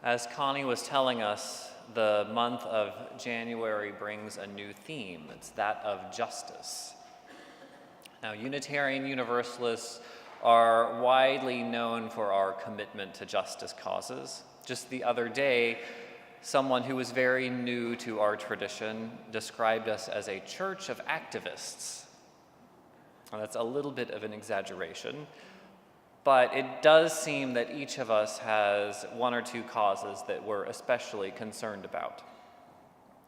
As Connie was telling us, the month of January brings a new theme. It's that of justice. Now, Unitarian Universalists are widely known for our commitment to justice causes. Just the other day, someone who was very new to our tradition described us as a church of activists. Now, that's a little bit of an exaggeration, but it does seem that each of us has one or two causes that we're especially concerned about.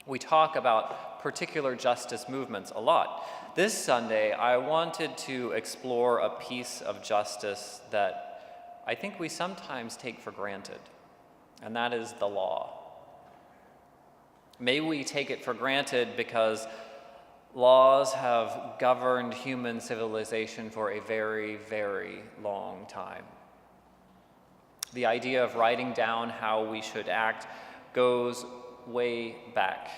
We talk about particular justice movements a lot. This Sunday, I wanted to explore a piece of justice that I think we sometimes take for granted, and that is the law. Maybe we take it for granted because laws have governed human civilization for a very, very long time. The idea of writing down how we should act goes way back.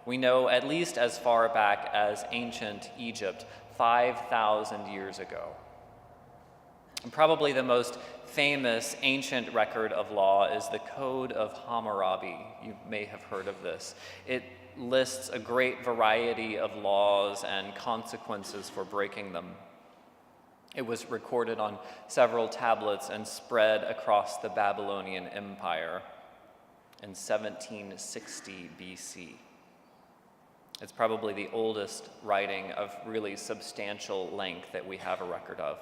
We know at least as far back as ancient Egypt, 5,000 years ago. And probably the most famous ancient record of law is the Code of Hammurabi. You may have heard of this. It lists a great variety of laws and consequences for breaking them. It was recorded on several tablets and spread across the Babylonian Empire in 1760 BC. It's probably the oldest writing of really substantial length that we have a record of.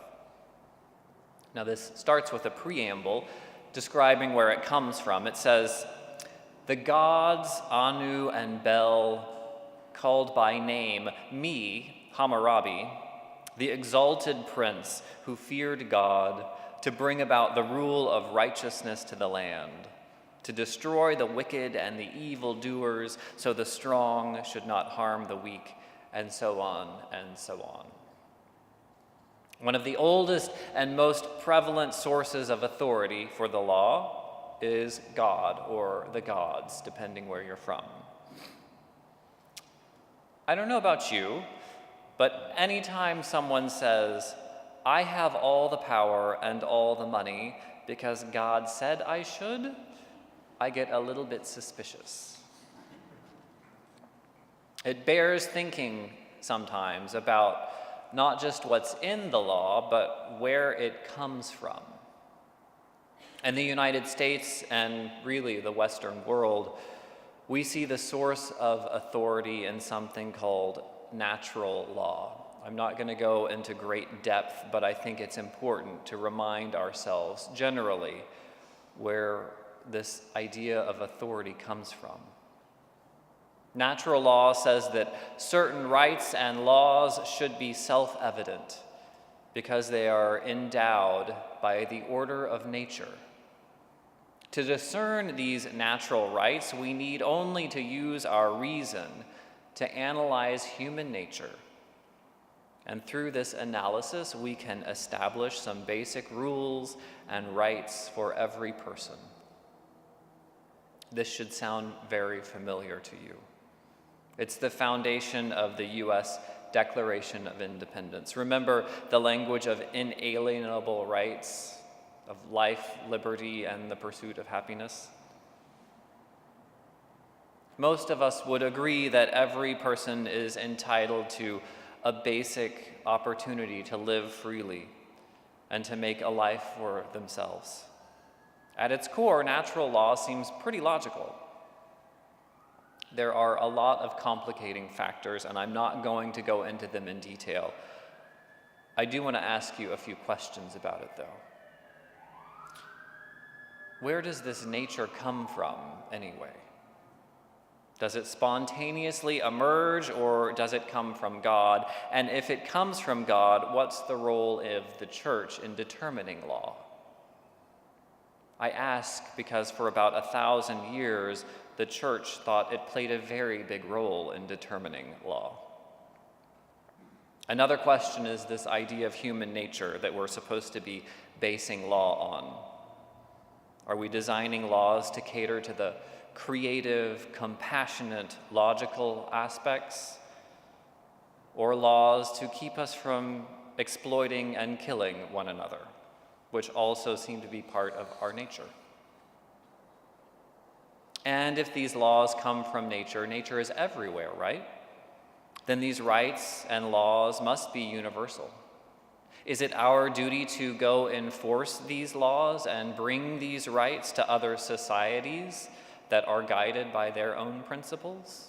Now, this starts with a preamble describing where it comes from. It says, "The gods Anu and Bel called by name me, Hammurabi, the exalted prince who feared God, to bring about the rule of righteousness to the land, to destroy the wicked and the evildoers, so the strong should not harm the weak," and so on and so on. One of the oldest and most prevalent sources of authority for the law is God, or the gods, depending where you're from. I don't know about you, but anytime someone says, "I have all the power and all the money because God said I should," I get a little bit suspicious. It bears thinking sometimes about not just what's in the law, but where it comes from. In the United States and really the Western world, we see the source of authority in something called natural law. I'm not going to go into great depth, but I think it's important to remind ourselves generally where this idea of authority comes from. Natural law says that certain rights and laws should be self-evident because they are endowed by the order of nature. To discern these natural rights, we need only to use our reason to analyze human nature. And through this analysis, we can establish some basic rules and rights for every person. This should sound very familiar to you. It's the foundation of the U.S. Declaration of Independence. Remember the language of inalienable rights, of life, liberty, and the pursuit of happiness? Most of us would agree that every person is entitled to a basic opportunity to live freely and to make a life for themselves. At its core, natural law seems pretty logical. There are a lot of complicating factors, and I'm not going to go into them in detail. I do want to ask you a few questions about it, though. Where does this nature come from, anyway? Does it spontaneously emerge, or does it come from God? And if it comes from God, what's the role of the church in determining law? I ask because for about 1,000 years, the church thought it played a very big role in determining law. Another question is this idea of human nature that we're supposed to be basing law on. Are we designing laws to cater to the creative, compassionate, logical aspects, or laws to keep us from exploiting and killing one another, which also seem to be part of our nature? And if these laws come from nature, nature is everywhere, right? Then these rights and laws must be universal. Is it our duty to go enforce these laws and bring these rights to other societies that are guided by their own principles?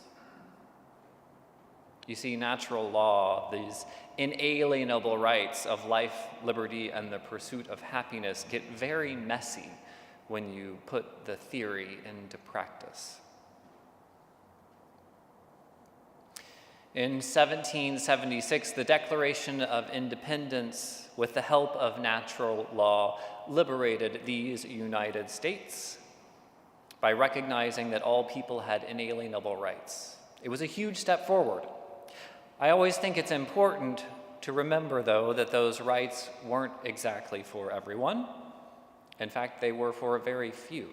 You see, natural law, these inalienable rights of life, liberty, and the pursuit of happiness get very messy when you put the theory into practice. In 1776, the Declaration of Independence, with the help of natural law, liberated these United States by recognizing that all people had inalienable rights. It was a huge step forward. I always think it's important to remember, though, that those rights weren't exactly for everyone. In fact, they were for a very few,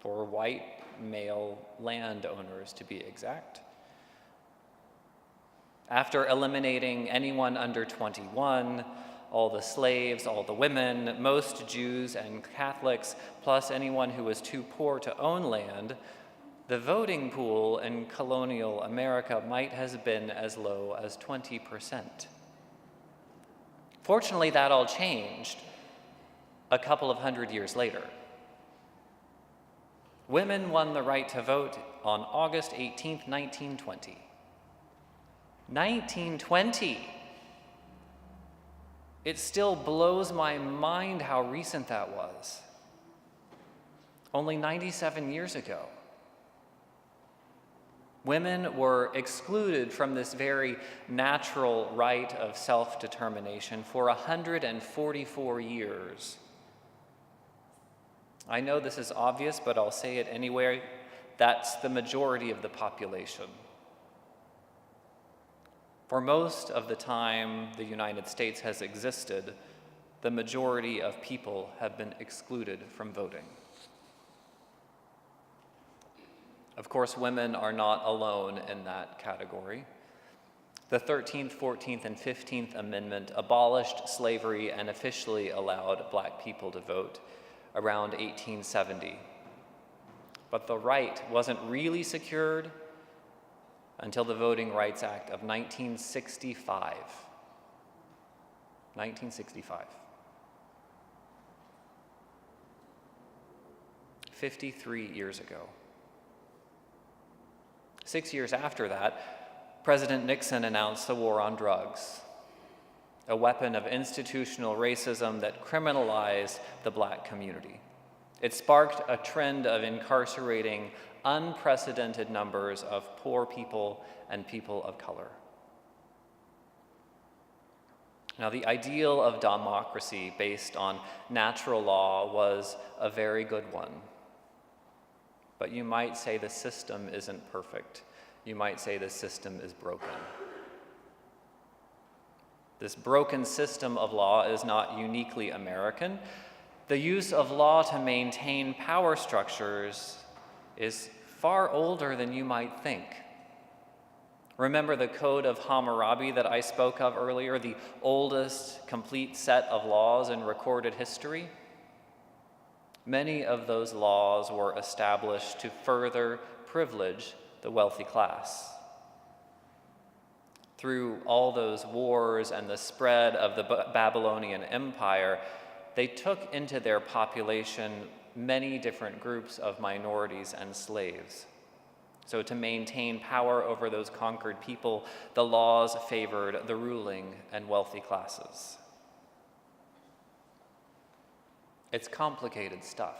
for white male landowners, to be exact. After eliminating anyone under 21, all the slaves, all the women, most Jews and Catholics, plus anyone who was too poor to own land, the voting pool in colonial America might have been as low as 20%. Fortunately, that all changed a couple of hundred years later. Women won the right to vote on August 18, 1920. 1920! It still blows my mind how recent that was. Only 97 years ago. Women were excluded from this very natural right of self-determination for 144 years. I know this is obvious, but I'll say it anyway. That's the majority of the population. For most of the time the United States has existed, the majority of people have been excluded from voting. Of course, women are not alone in that category. The 13th, 14th, and 15th Amendment abolished slavery and officially allowed Black people to vote around 1870. But the right wasn't really secured until the Voting Rights Act of 1965. 1965. 53 years ago. 6 years after that, President Nixon announced the war on drugs, a weapon of institutional racism that criminalized the Black community. It sparked a trend of incarcerating unprecedented numbers of poor people and people of color. Now, the ideal of democracy based on natural law was a very good one. But you might say the system isn't perfect. You might say the system is broken. This broken system of law is not uniquely American. The use of law to maintain power structures is far older than you might think. Remember the Code of Hammurabi that I spoke of earlier, the oldest complete set of laws in recorded history? Many of those laws were established to further privilege the wealthy class. Through all those wars and the spread of the Babylonian Empire, they took into their population many different groups of minorities and slaves. So to maintain power over those conquered people, the laws favored the ruling and wealthy classes. It's complicated stuff.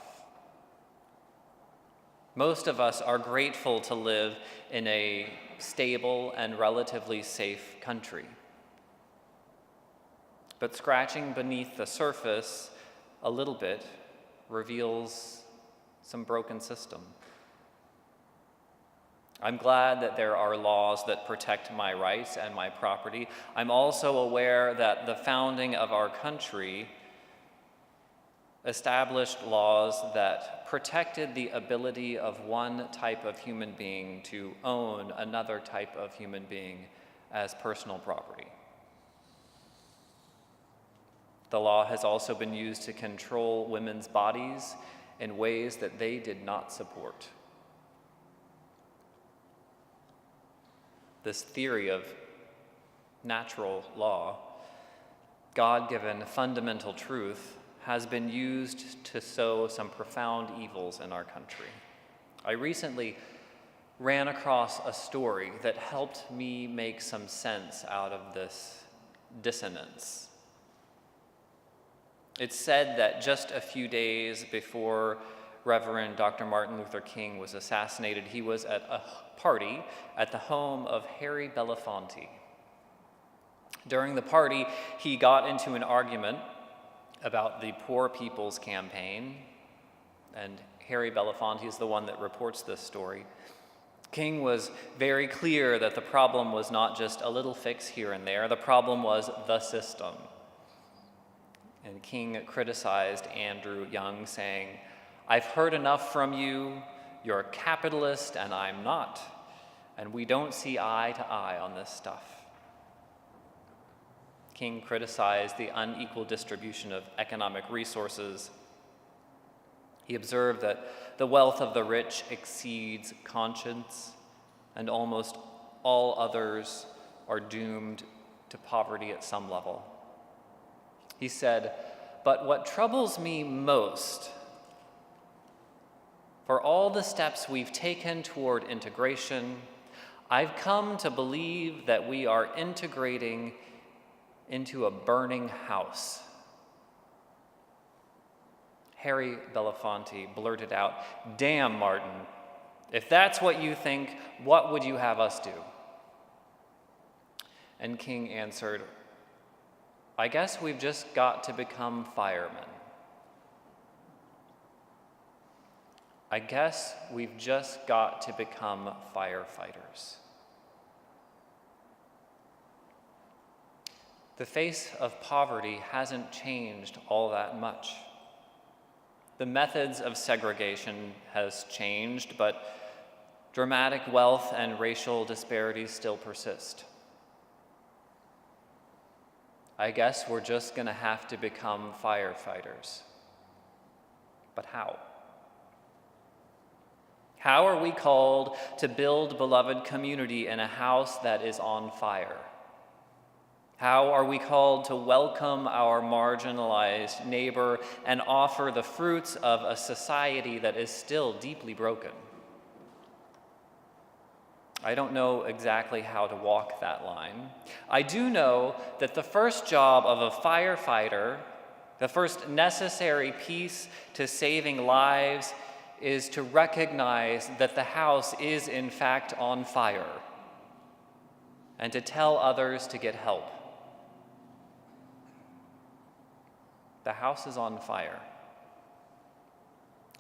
Most of us are grateful to live in a stable and relatively safe country. But scratching beneath the surface a little bit reveals some broken system. I'm glad that there are laws that protect my rights and my property. I'm also aware that the founding of our country established laws that protected the ability of one type of human being to own another type of human being as personal property. The law has also been used to control women's bodies in ways that they did not support. This theory of natural law, God-given fundamental truth, has been used to sow some profound evils in our country. I recently ran across a story that helped me make some sense out of this dissonance. It's said that just a few days before Reverend Dr. Martin Luther King was assassinated, he was at a party at the home of Harry Belafonte. During the party, he got into an argument about the Poor People's Campaign, and Harry Belafonte is the one that reports this story. King was very clear that the problem was not just a little fix here and there, the problem was the system. And King criticized Andrew Young, saying, "I've heard enough from you, you're a capitalist and I'm not, and we don't see eye to eye on this stuff." King criticized the unequal distribution of economic resources. He observed that the wealth of the rich exceeds conscience, and almost all others are doomed to poverty at some level. He said, "But what troubles me most, for all the steps we've taken toward integration, I've come to believe that we are integrating into a burning house." Harry Belafonte blurted out, "Damn, Martin, if that's what you think, what would you have us do?" And King answered, "I guess we've just got to become firemen. I guess we've just got to become firefighters." The face of poverty hasn't changed all that much. The methods of segregation has changed, but dramatic wealth and racial disparities still persist. I guess we're just going to have to become firefighters. But how? How are we called to build beloved community in a house that is on fire? How are we called to welcome our marginalized neighbor and offer the fruits of a society that is still deeply broken? I don't know exactly how to walk that line. I do know that the first job of a firefighter, the first necessary piece to saving lives, is to recognize that the house is in fact on fire and to tell others to get help. The house is on fire.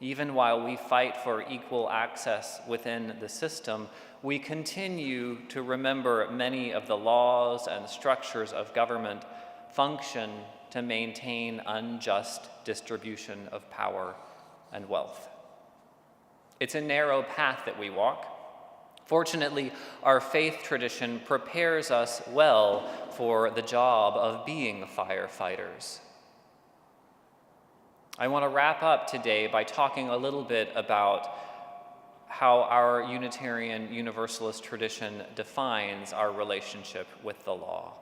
Even while we fight for equal access within the system, we continue to remember many of the laws and structures of government function to maintain unjust distribution of power and wealth. It's a narrow path that we walk. Fortunately, our faith tradition prepares us well for the job of being firefighters. I want to wrap up today by talking a little bit about how our Unitarian Universalist tradition defines our relationship with the law.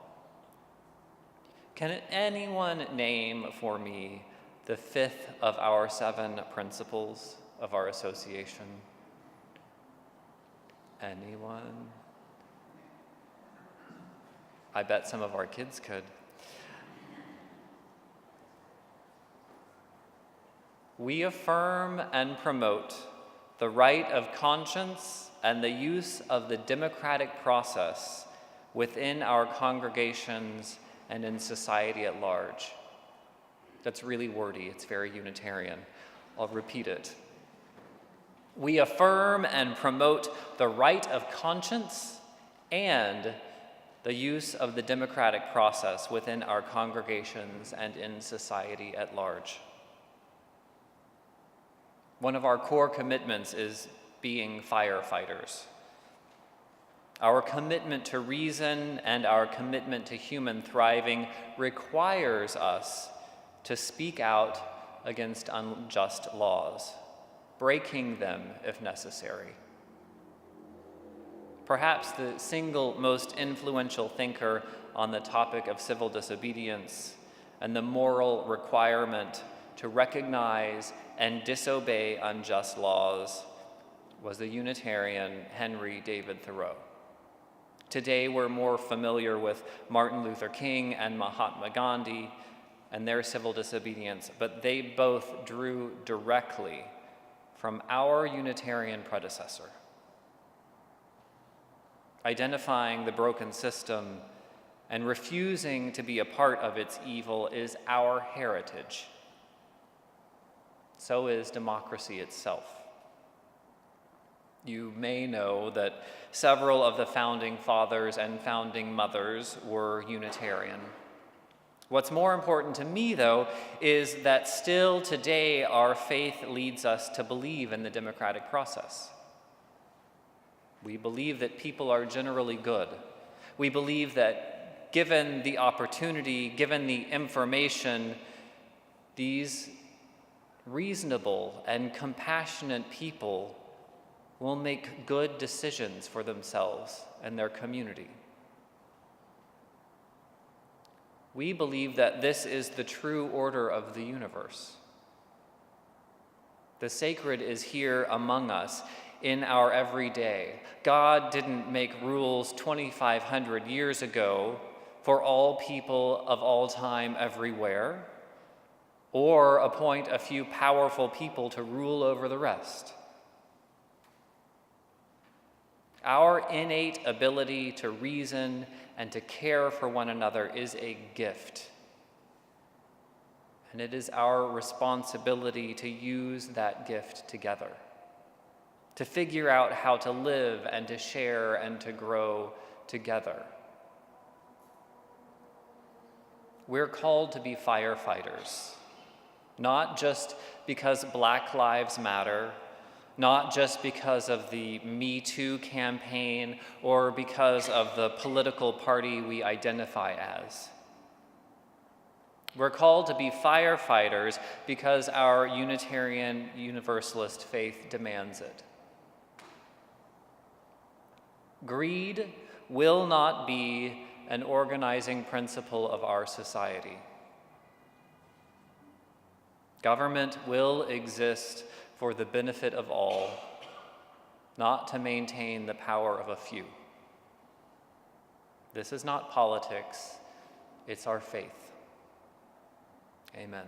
Can anyone name for me the fifth of our 7 principles of our association? Anyone? I bet some of our kids could. We affirm and promote the right of conscience and the use of the democratic process within our congregations and in society at large. That's really wordy, it's very Unitarian. I'll repeat it. We affirm and promote the right of conscience and the use of the democratic process within our congregations and in society at large. One of our core commitments is being firefighters. Our commitment to reason and our commitment to human thriving requires us to speak out against unjust laws, breaking them if necessary. perhaps the single most influential thinker on the topic of civil disobedience and the moral requirement to recognize and disobey unjust laws, was the Unitarian Henry David Thoreau. Today, we're more familiar with Martin Luther King and Mahatma Gandhi and their civil disobedience, but they both drew directly from our Unitarian predecessor. Identifying the broken system and refusing to be a part of its evil is our heritage. So is democracy itself. You may know that several of the founding fathers and founding mothers were Unitarian. What's more important to me, though, is that still today our faith leads us to believe in the democratic process. We believe that people are generally good. We believe that given the opportunity, given the information, these reasonable and compassionate people will make good decisions for themselves and their community. We believe that this is the true order of the universe. The sacred is here among us in our everyday. God didn't make rules 2,500 years ago for all people of all time everywhere, or appoint a few powerful people to rule over the rest. Our innate ability to reason and to care for one another is a gift. And it is our responsibility to use that gift together, to figure out how to live and to share and to grow together. We're called to be firefighters, not just because Black Lives Matter, not just because of the Me Too campaign or because of the political party we identify as. We're called to be firefighters because our Unitarian Universalist faith demands it. Greed will not be an organizing principle of our society. Government will exist for the benefit of all, not to maintain the power of a few. This is not politics, it's our faith. Amen.